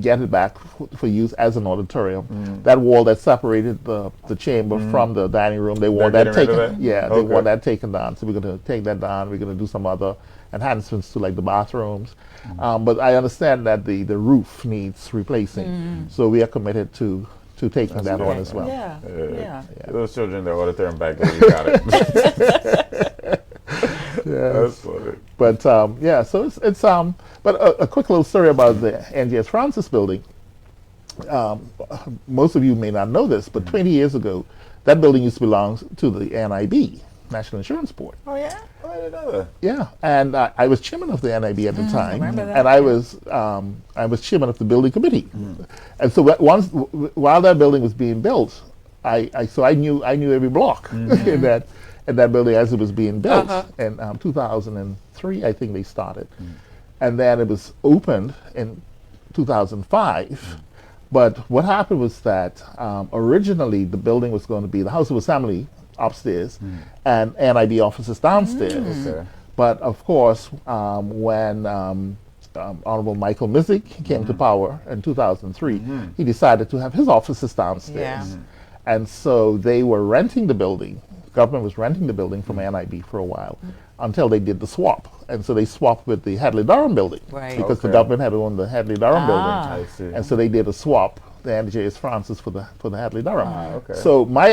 get it back for use as an auditorium. That wall that separated the chamber from the dining room, they want They're that getting rid taken. of that? Yeah, they Okay. want that taken down. So we're going to take that down. We're going to do some other enhancements to like the bathrooms. But I understand that the roof needs replacing. So we are committed to taking that on as well. Yeah. Yeah. Those children in the auditorium back there, you got it. That's funny. But yeah, so it's but a quick little story about the NGS Francis building. Most of you may not know this, but 20 years ago, that building used to belong to the NIB, National Insurance Board. Oh, yeah? Oh, I didn't know that. Yeah, and I was chairman of the NIB at the time, remember that, and I was chairman of the building committee. And so while that building was being built, I knew every block in that building as it was being built. In 2003, I think they started, and then it was opened in 2005. But what happened was that originally the building was going to be the House of Assembly upstairs and NIB offices downstairs. Okay. But of course, when Honorable Michael Mizik came to power in 2003, he decided to have his offices downstairs. Yeah. And so they were renting the building. The government was renting the building from NIB for a while until they did the swap. And so they swapped with the Hadley-Durham building Right. because the Okay. government had owned the Hadley-Durham building. I see. And so they did a swap, the NJS Francis for the Hadley Durham. okay. So my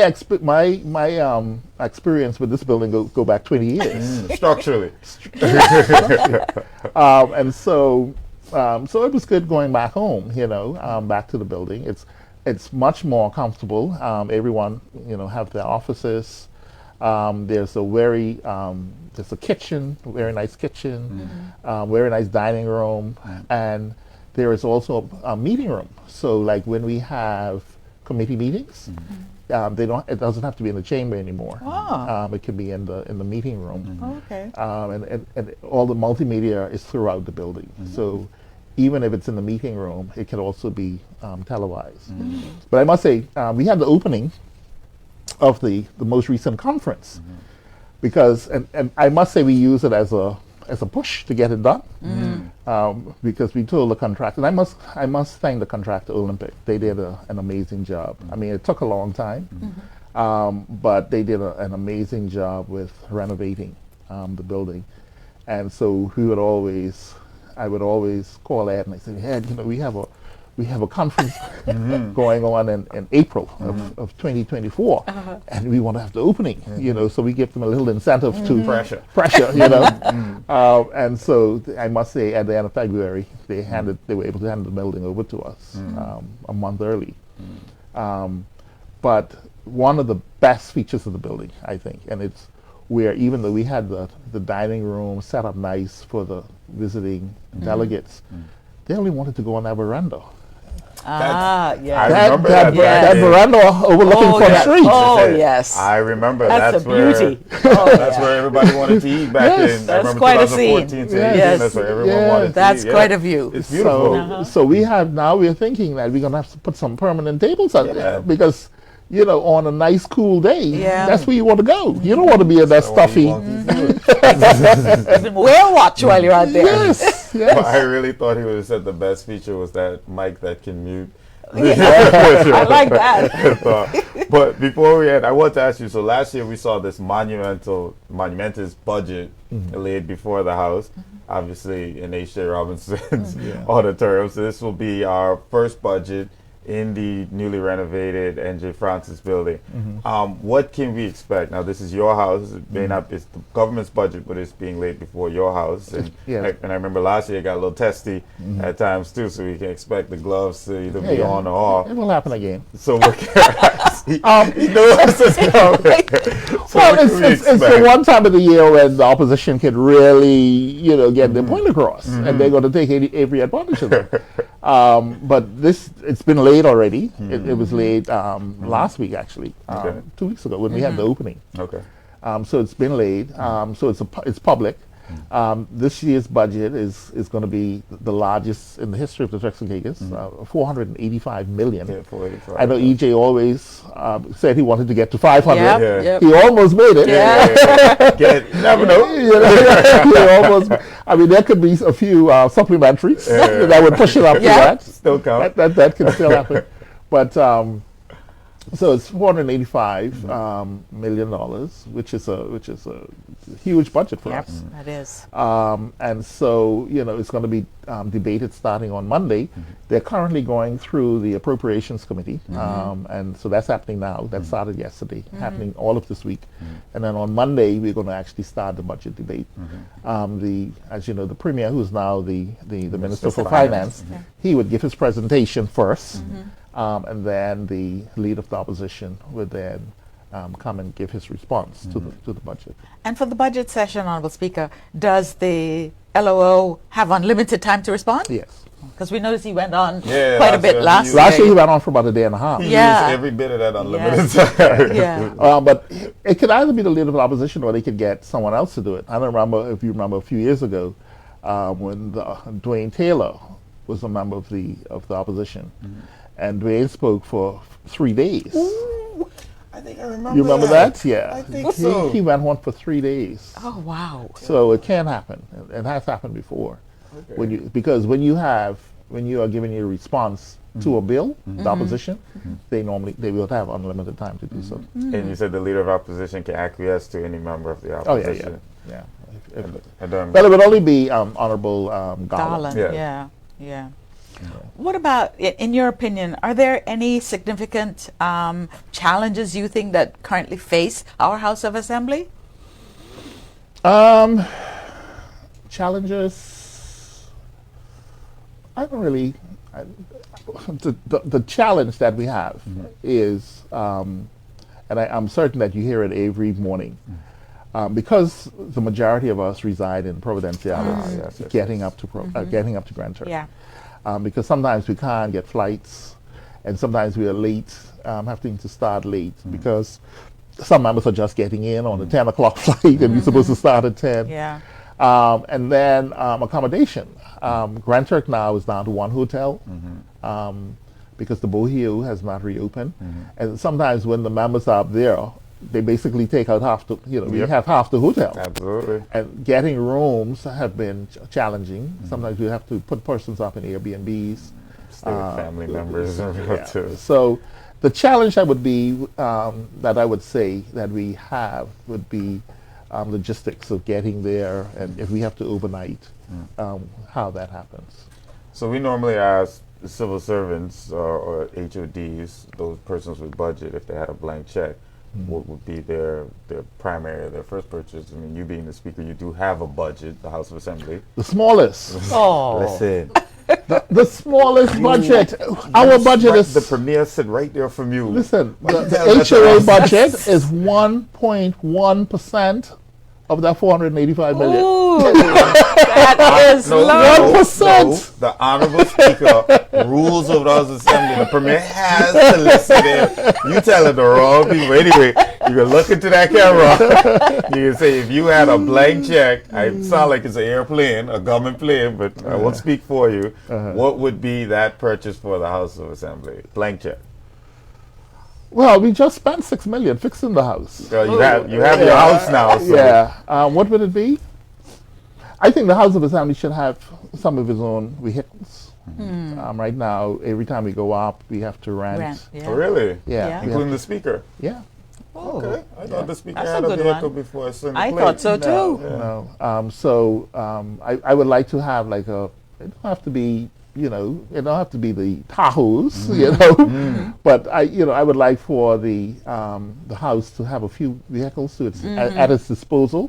experience with this building go back 20 years, Structurally. and so it was good going back home. Back to the building. It's much more comfortable. Everyone have their offices. There's a there's a kitchen, very nice kitchen, very nice dining room, and there is also a meeting room. So like when we have committee meetings, it doesn't have to be in the chamber anymore. It can be in the meeting room. Okay. And all the multimedia is throughout the building. So even if it's in the meeting room, it can also be televised. But I must say, we had the opening of the most recent conference because, and I must say we use it as a push to get it done because we told the contractor, and I must thank the contractor Olympic. They did an amazing job. I mean, it took a long time, but they did an amazing job with renovating the building. And so I would always call Ed and I said, Ed, we have a conference going on in April of 2024, and we want to have the opening, so we give them a little incentive to pressure, and so I must say at the end of February they were able to hand the building over to us a month early. But one of the best features of the building, I think, and it's where even though we had the dining room set up nice for the visiting delegates, they only wanted to go on that veranda. I Yeah. remember that. That veranda overlooking Front Street. Oh, yes. I remember That's a where beauty. that's where everybody wanted to eat back in. I That's remember quite a 2014 scene. to 18. Yes. That's where everyone wanted to That's eat. quite a view. It's beautiful. So we're thinking that we're gonna have to put some permanent tables out there because on a nice cool day, that's where you want to go. You don't want to be in that stuffy. Even whale watch while you're out there. Yes. But I really thought he would have said the best feature was that mic that can mute. I like that. But before we end, I want to ask you, so last year we saw this monumentous budget laid before the House, obviously in H.J. Robinson's auditorium. So this will be our first budget in the newly renovated N.J. Francis building. What can we expect? Now, this is your house. It may not, it's the government's budget, but it's being laid before your house. And, and I remember last year it got a little testy at times too, so we can expect the gloves to either be on or off. It will happen again. So what can he knows this coming. Well, it's the one time of the year when the opposition can really, get their point across, and they're going to take every advantage of it. But it's been laid already. It was laid last week, actually, 2 weeks ago when we had the opening. Okay. So it's been laid. So it's public. This year's budget is going to be the largest in the history of the Turks and Caicos, $485 million. Yeah, 485. I know EJ always said he wanted to get to 500. Yep. He almost made it. You never know. He almost. I mean, there could be a few supplementaries that would push it up to that. Still count. That can still happen. But so it's $485 million, which is a huge budget for us. That is. And so it's going to be debated starting on Monday. They're currently going through the appropriations committee, and so that's happening now. That started yesterday, happening all of this week, and then on Monday we're going to actually start the budget debate. As you know, the premier, who's now the Minister for Finance, he would give his presentation first. And then the leader of the opposition would then come and give his response to the budget. And for the budget session, Honorable Speaker, does the LOO have unlimited time to respond? Yes. Because we noticed he went on quite a bit last Last year he went on for about a day and a half. He used every bit of that unlimited time. But it could either be the leader of the opposition or they could get someone else to do it. I don't remember if you remember a few years ago when Dwayne Taylor was a member of the opposition. And Dwayne spoke for 3 days. Ooh, I think I remember. You remember that? Yeah. I think so. He went on for 3 days. Oh, wow. So it can happen. It has happened before. Okay. Because when you are giving your response to a bill, the opposition, they will have unlimited time to do so. And you said the leader of opposition can acquiesce to any member of the opposition. Oh yeah. Well, it would only be Honorable Garland. Yeah. What about, in your opinion, are there any significant challenges you think that currently face our House of Assembly? Challenges? I don't really. The challenge that we have is, and and I'm certain that you hear it every morning. Because the majority of us reside in Providenciales, getting up to getting up to Grand Turk. Yeah. Because sometimes we can't get flights, and sometimes we are late, having to start late because some members are just getting in on the 10 o'clock flight, and we're supposed to start at 10. Yeah. And then accommodation. Grand Turk now is down to one hotel because the Bohio has not reopened. And sometimes when the members are up there, they basically take out half the, we have half the hotel. Absolutely. And getting rooms have been challenging. Sometimes we have to put persons up in Airbnbs. Stay with family members and Yeah. relatives. So the challenge that would be, that I would say that we have would be logistics of getting there, and if we have to overnight, how that happens. So we normally ask the civil servants or HODs, those persons with budget, if they had a blank check, what would be their primary, their first purchase? I mean, you being the speaker, you do have a budget, the House of Assembly. The smallest. Oh. Listen, The smallest budget. Our budget is... the premier said right there from you. Listen, What the hell is HOA that? budget is 1.1% of that 485 million. Ooh, that is low. 1%. The Honorable Speaker rules over the House of Assembly. The Premier has to listen in. You telling the wrong people. Anyway, you can look into that camera. You can say, if you had a blank check, I sound like it's an airplane, a government plane, but I won't speak for you. What would be that purchase for the House of Assembly? Blank check. Well, we just spent $6 million fixing the house. You have your house now. So. Yeah. What would it be? I think the House of Assembly should have some of its own vehicles. Right now, every time we go up, we have to rent. Yeah. Oh, really? Yeah. Yeah. Including the Speaker? Yeah. Oh. Okay. I thought the Speaker That's a had a good vehicle one. before I sent the I plate. thought so too. No. I would like to have like it don't have to be, it don't have to be the Tahoes, but I would like for the House to have a few vehicles to at its disposal,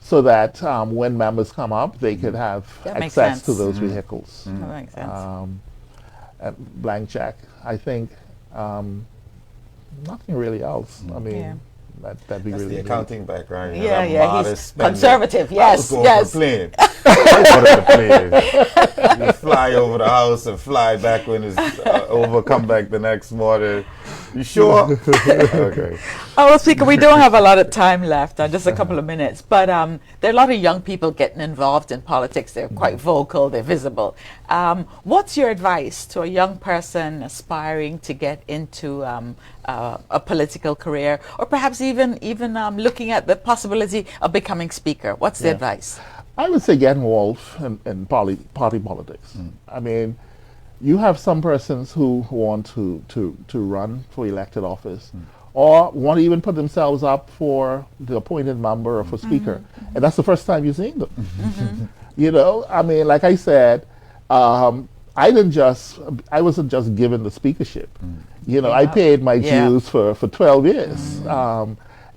so that when members come up, they could have That makes access to sense. those vehicles. That makes sense. Blank check. I think nothing really else. I mean, Yeah. that'd be That's really the good. accounting background. You know, Yeah, that yeah, modest he's spending. conservative. I Yes, was going yes. for a plane. I wanted a plane. You fly over the house and fly back when it's over, come back the next morning. You sure? Okay. Well, Speaker, we don't have a lot of time left, just a couple of minutes, but there are a lot of young people getting involved in politics. They're quite vocal, they're visible. What's your advice to a young person aspiring to get into a political career, or perhaps even looking at the possibility of becoming Speaker? What's the advice? I would say get involved in party politics. I mean, you have some persons who want to run for elected office, or want to even put themselves up for the appointed member or for speaker, and that's the first time you're seeing them. I mean, like I said, I wasn't just given the speakership. I paid my dues for 12 years,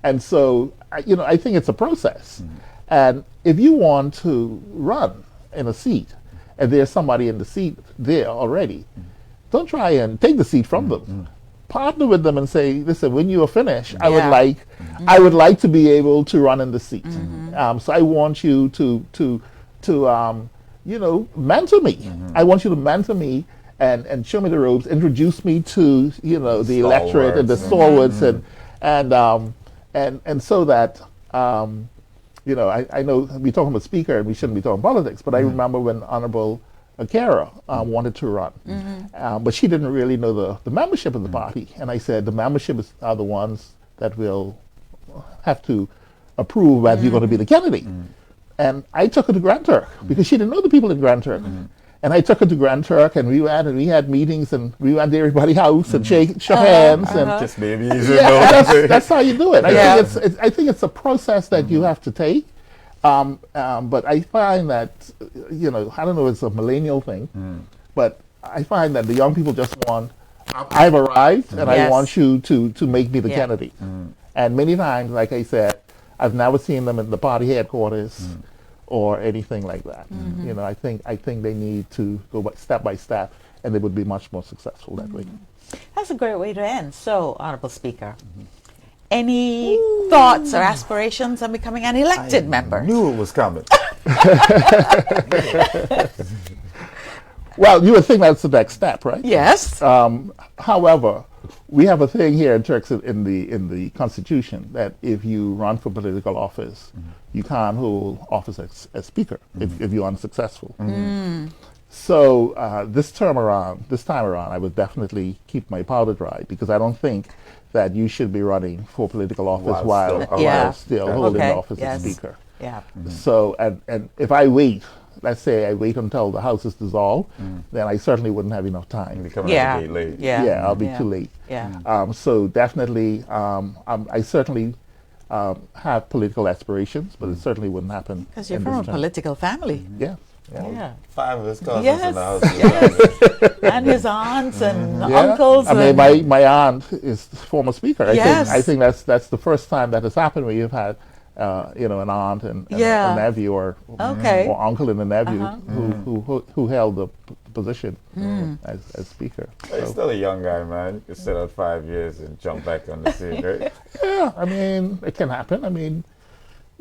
and so I think it's a process. And if you want to run in a seat, and there's somebody in the seat there already, don't try and take the seat from them. Partner with them and say, listen, when you are finished, I would like to be able to run in the seat. So I want you to mentor me. I want you to mentor me and show me the ropes, introduce me to the electorate and the stalwarts, and so that I know we're talking about speaker and we shouldn't be talking politics, but I remember when Honorable Kara wanted to run, but she didn't really know the membership of the party, and I said the membership are the ones that will have to approve whether you're going to be the candidate. And I took her to Grand Turk because she didn't know the people in Grand Turk. And I took her to Grand Turk, and we had meetings, and we went to everybody's house and shook hands, and Just maybe that's how you do it. I think it's a process that you have to take. But I find that I don't know if it's a millennial thing, but I find that the young people just want, I've arrived, and I want you to make me the candidate. And many times, like I said, I've never seen them in the party headquarters. Or anything like that. I think they need to go step by step, and they would be much more successful that way. That's a great way to end. So, Honorable Speaker, any thoughts or aspirations on becoming an elected member? Knew it was coming. Well, you would think that's the next step, right? Yes. However, we have a thing here in Turks in the Constitution that if you run for political office, you can't hold office as Speaker if you're unsuccessful. So this time around, I would definitely keep my powder dry because I don't think that you should be running for political office while still holding the office as Speaker. Yeah. So, and if I wait, let's say I wait until the House is dissolved, then I certainly wouldn't have enough time. Coming out the gate late. Yeah, I'll be too late. Yeah. So definitely, I certainly have political aspirations, but it certainly wouldn't happen. Because you're from a political family. Yeah. Yeah. 5 of his cousins Yes. in the house. And his aunts and uncles. I mean, my aunt is the former Speaker. I think that's the first time that has happened where you've had an aunt and a nephew or uncle and a nephew who held the position as Speaker. He's still a young guy, man. You could sit out 5 years and jump back on the seat, right? Yeah, I mean, it can happen. I mean,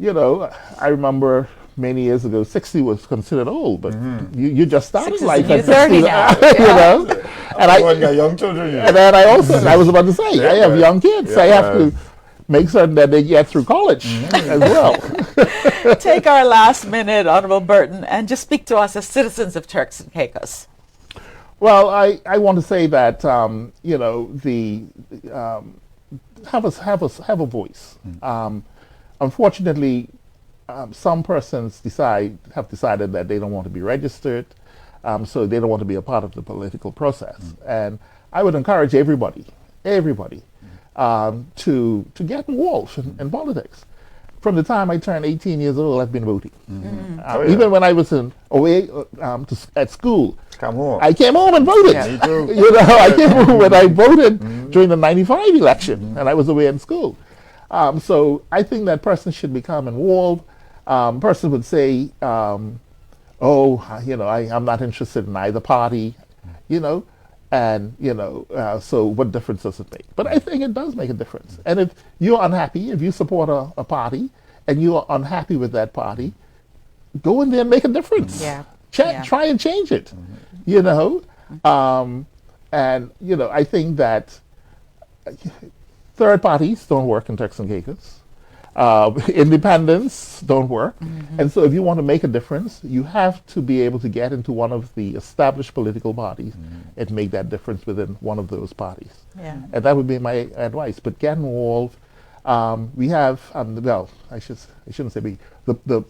I remember many years ago, 60 was considered old, but you just started life at 30 now. And I got young children. And then I was about to say, I have young kids. I have to make certain that they get through college as well. Take our last minute, Honorable Burton, and just speak to us as citizens of Turks and Caicos. Well, I want to say that have a voice. Unfortunately, some persons have decided that they don't want to be registered, so they don't want to be a part of the political process. And I would encourage everybody, to get involved in politics. From the time I turned 18 years old, I've been voting. Even when I was away at school, I came home and voted. Me too. I came home and I voted during the '95 election, and I was away in school. So I think that person should become involved. Person would say, I'm not interested in either party, and so what difference does it make? But I think it does make a difference. And if you're unhappy, if you support a party and you are unhappy with that party, go in there and make a difference. Try and change it. I think that third parties don't work in Turks and Caicos. Independents don't work. And so if you want to make a difference, you have to be able to get into one of the established political parties and make that difference within one of those parties. And that would be my advice. But get involved. We have, I shouldn't say we, the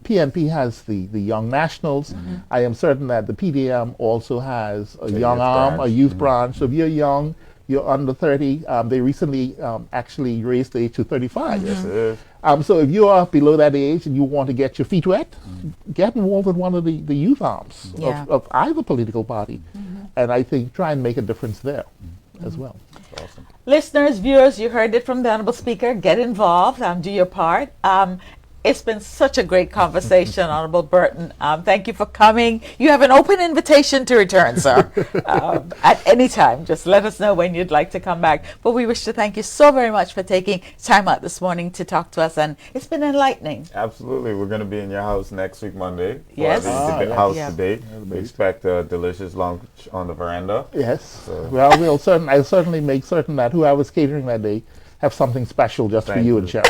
PNP has the Young Nationals. I am certain that the PDM also has a young arm, a youth branch. So if you're young, you're under 30. They recently actually raised the age to 35. Yes, it is. So if you are below that age and you want to get your feet wet, get involved in one of the youth arms of either political party. And I think try and make a difference there as well. Awesome. Listeners, viewers, you heard it from the Honorable Speaker. Get involved, do your part. It's been such a great conversation, Honorable Burton. Thank you for coming. You have an open invitation to return, sir, at any time. Just let us know when you'd like to come back. But we wish to thank you so very much for taking time out this morning to talk to us, and it's been enlightening. Absolutely. We're going to be in your house next week, Monday. Yes. For the house debate. We expect a delicious lunch on the veranda. Yes. So. Well, I'll certainly make certain that whoever's catering that day have something special just for you and Cheryl.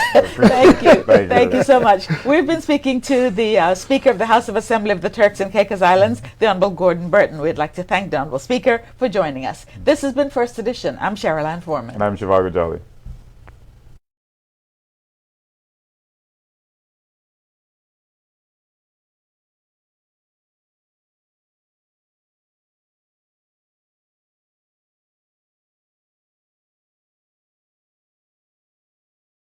Thank you. Thank you so much. We've been speaking to the Speaker of the House of Assembly of the Turks and Caicos Islands, the Honorable Gordon Burton. We'd like to thank the Honorable Speaker for joining us. This has been First Edition. I'm Cheryl Ann Forman. And I'm Shivago Jolly.